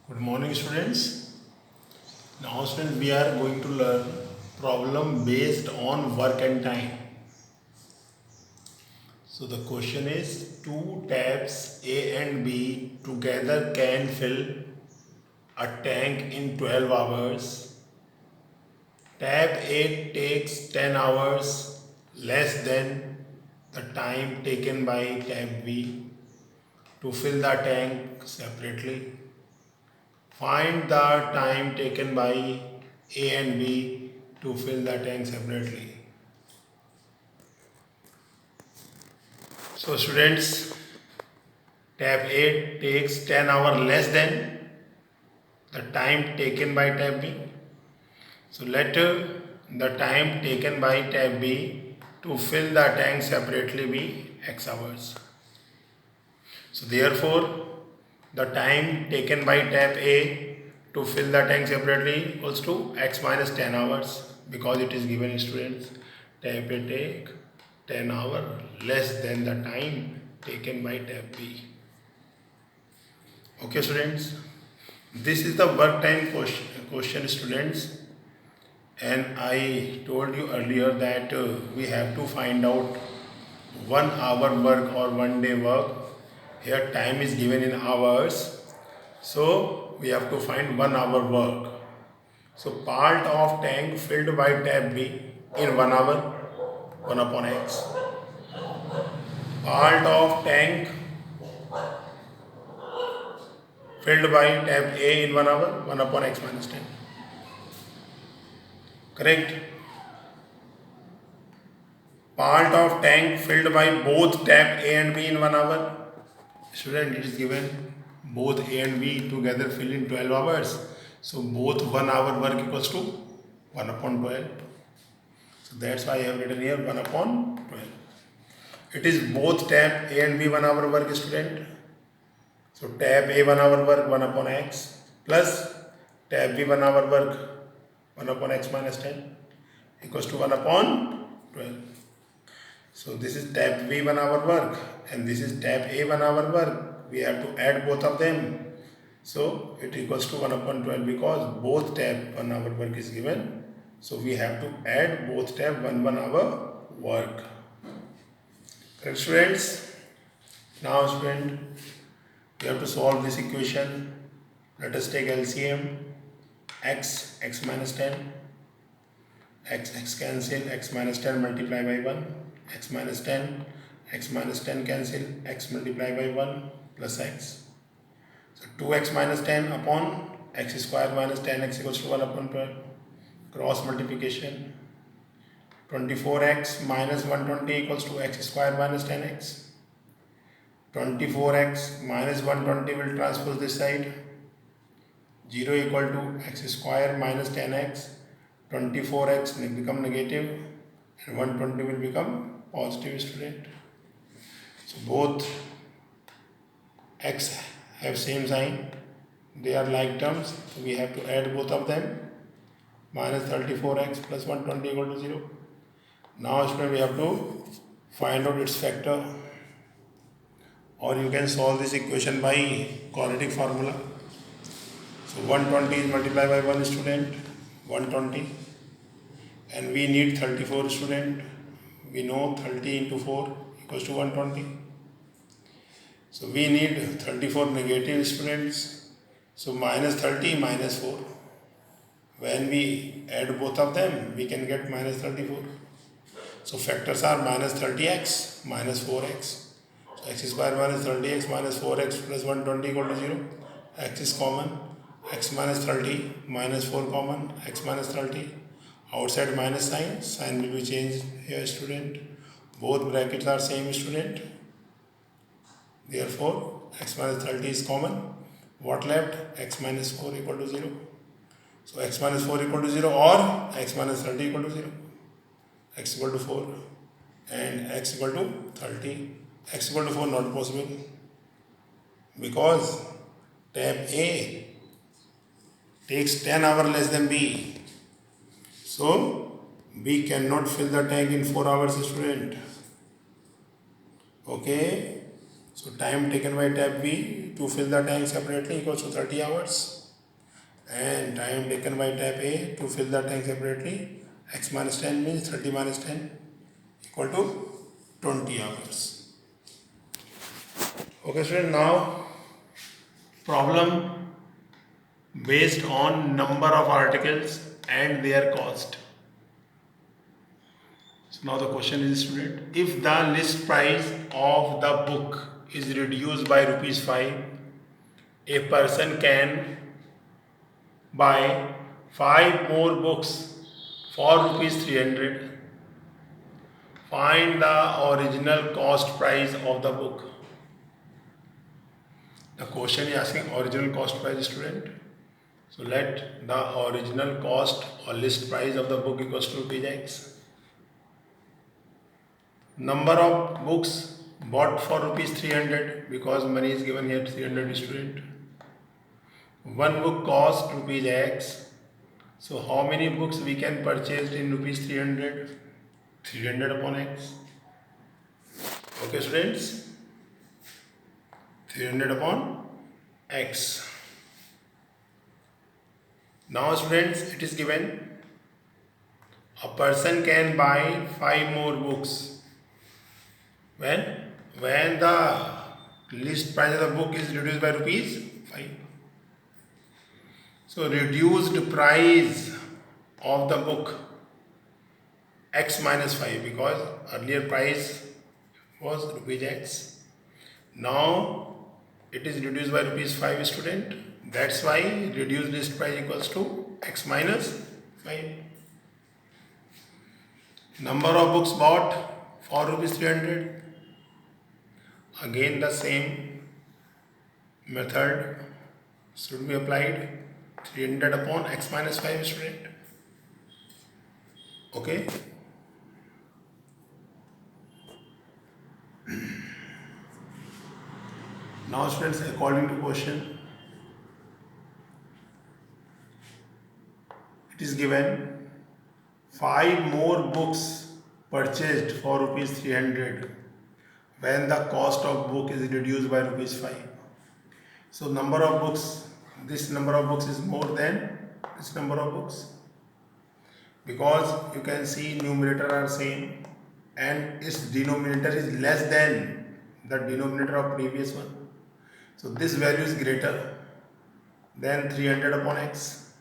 Good morning, students. Now, students, we are going to learn problem based on work and time. So, the question is two taps A and B together can fill a tank in 12 hours. Tap A takes 10 hours, less than the time taken by tap B to fill the tank separately. Find the time taken by A and B to fill the tank separately. So students, tap A takes 10 hours less than the time taken by tap B. So let the time taken by tap B to fill the tank separately be X hours. So therefore, the time taken by tap A to fill the tank separately equals to X minus 10 hours, because it is given students tap A take 10 hours less than the time taken by tap B. Okay students, this is the work time question students, and I told you earlier that we have to find out 1 hour work or 1 day work. Here time is given in hours, so we have to find 1 hour work. So part of tank filled by tap B in 1 hour, 1 upon x. Part of tank filled by tap A in 1 hour, 1 upon x minus 10. Correct? Part of tank filled by both tap A and B in 1 hour. Student, it is given both A and B together fill in 12 hours. So both 1 hour work equals to 1 upon 12. So that's why I have written here 1 upon 12. It is both tap A and B 1 hour work, student. So tap A 1 hour work 1 upon x plus tap B 1 hour work 1 upon x minus 10 equals to 1 upon 12. So this is tap B 1 hour work and this is tap A 1 hour work. We have to add both of them. So it equals to 1 upon 12 because both tap 1 hour work is given. So we have to add both tap 1 hour work. Correct students? Now student, we have to solve this equation. Let us take LCM. X minus 10. X cancel, x minus 10 multiply by 1. X minus 10 cancel, x multiply by 1 plus x. So 2x minus 10 upon x square minus 10x equals to 1 upon 12. Cross multiplication. 24x minus 120 equals to x square minus 10x. 24x minus 120 will transpose this side. 0 equal to x square minus 10x. 24x will become negative and 120 will become positive, student. So both x have same sign, they are like terms, so we have to add both of them. Minus 34x plus 120 equal to 0. Now student, we have to find out its factor, or you can solve this equation by quadratic formula. So 120 is multiplied by 1, student, 120, and we need 34, student. We know 30 into 4 equals to 120. So we need 34 negative, students. So minus 30 minus 4. When we add both of them, we can get minus 34. So factors are minus 30x minus 4x. So x square minus 30x minus 4x plus 120 equal to 0. X is common. X minus 30 minus 4 common. X minus 30. Outside minus sign will be changed here, student. Both brackets are same, student. Therefore, x minus 30 is common. What left? X minus 4 equal to 0. So x minus 4 equal to 0 or x minus 30 equal to 0. X equal to 4 and x equal to 30. X equal to 4 not possible because tab A takes 10 hours less than B. So B cannot fill the tank in 4 hours, student. Okay. So time taken by tab B to fill the tank separately equals to 30 hours, and time taken by tab A to fill the tank separately, x minus 10 means 30 minus 10 equal to 20 hours. Okay student, now problem based on number of articles and their cost. So now the question is, student, if the list price of the book is reduced by rupees 5, a person can buy 5 more books for rupees 300. Find the original cost price of the book. The question is asking original cost price, student. So let the original cost or list price of the book equals to rupees X. Number of books bought for rupees 300, because money is given here 300 student. One book cost rupees X. So how many books we can purchase in rupees 300? 300 upon X. Okay students, 300 upon X. Now students, it is given a person can buy 5 more books when the list price of the book is reduced by rupees 5. So reduced price of the book X minus 5, because earlier price was rupees X. Now it is reduced by rupees 5 student. That's why reduced list price equals to X minus 5. Number of books bought for rupees 300. Again the same method should be applied. 300 upon X minus 5 student. Okay. Now students, according to question, it is given 5 more books purchased for rupees 300 when the cost of book is reduced by rupees 5. So number of books, this number of books is more than this number of books, because you can see numerator are same and its denominator is less than the denominator of previous one. So this value is greater than 300 upon X.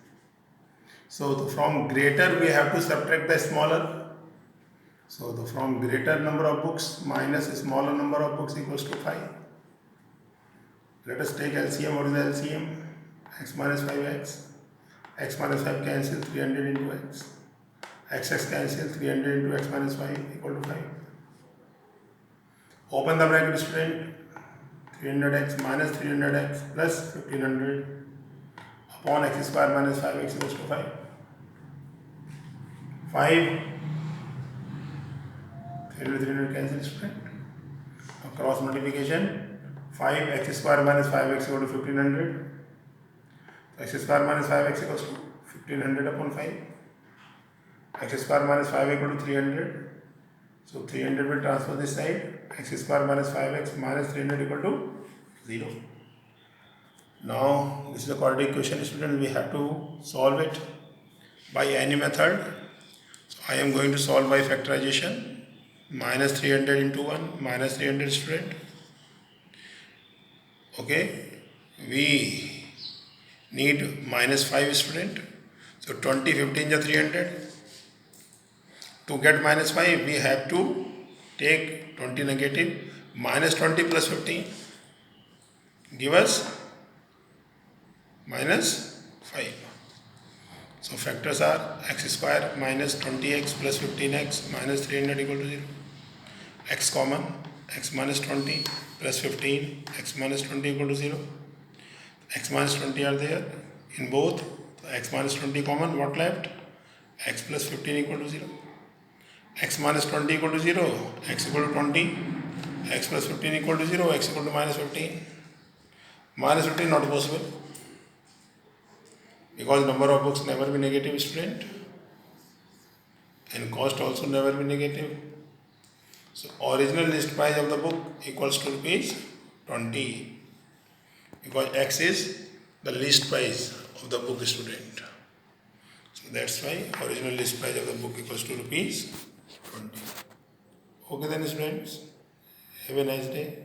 So from greater we have to subtract the smaller. So from greater number of books minus smaller number of books equals to 5. Let us take LCM. What is the LCM? X minus 5X. X minus 5 cancel 300 into X. X cancel 300 into X minus 5 equal to 5. Open the bracket student. 300x minus 300x plus 1500 upon x square minus 5x equals to 5. 5 300 cancel student. Cross multiplication, 5x square minus 5x equal to 1500. X square minus 5x equals to 1500 upon 5. X square minus 5 equal to 300. So 300 will transfer this side. X square minus 5x minus 300 equal to 0. Now this is a quadratic equation student. We have to solve it by any method. So I am going to solve by factorization. Minus 300 into 1 minus 300 student. Okay, we need minus 5 student. So 20 15 is 300. To get minus 5 we have to take 20 negative, minus 20 plus 15 give us minus 5. So factors are x square minus 20x plus 15x minus 300 equal to 0. X common, x minus 20 plus 15, x minus 20 equal to 0. X minus 20 are there in both. So x minus 20 common, what left? X plus 15 equal to 0. X minus 20 equal to 0, x equal to 20, x plus 15 equal to 0, x equal to minus 15. Minus 15 not possible, because number of books never be negative student and cost also never be negative. So original list price of the book equals to rupees 20, because X is the list price of the book, student. So that's why original list price of the book equals to rupees 20. Okay then students, have a nice day.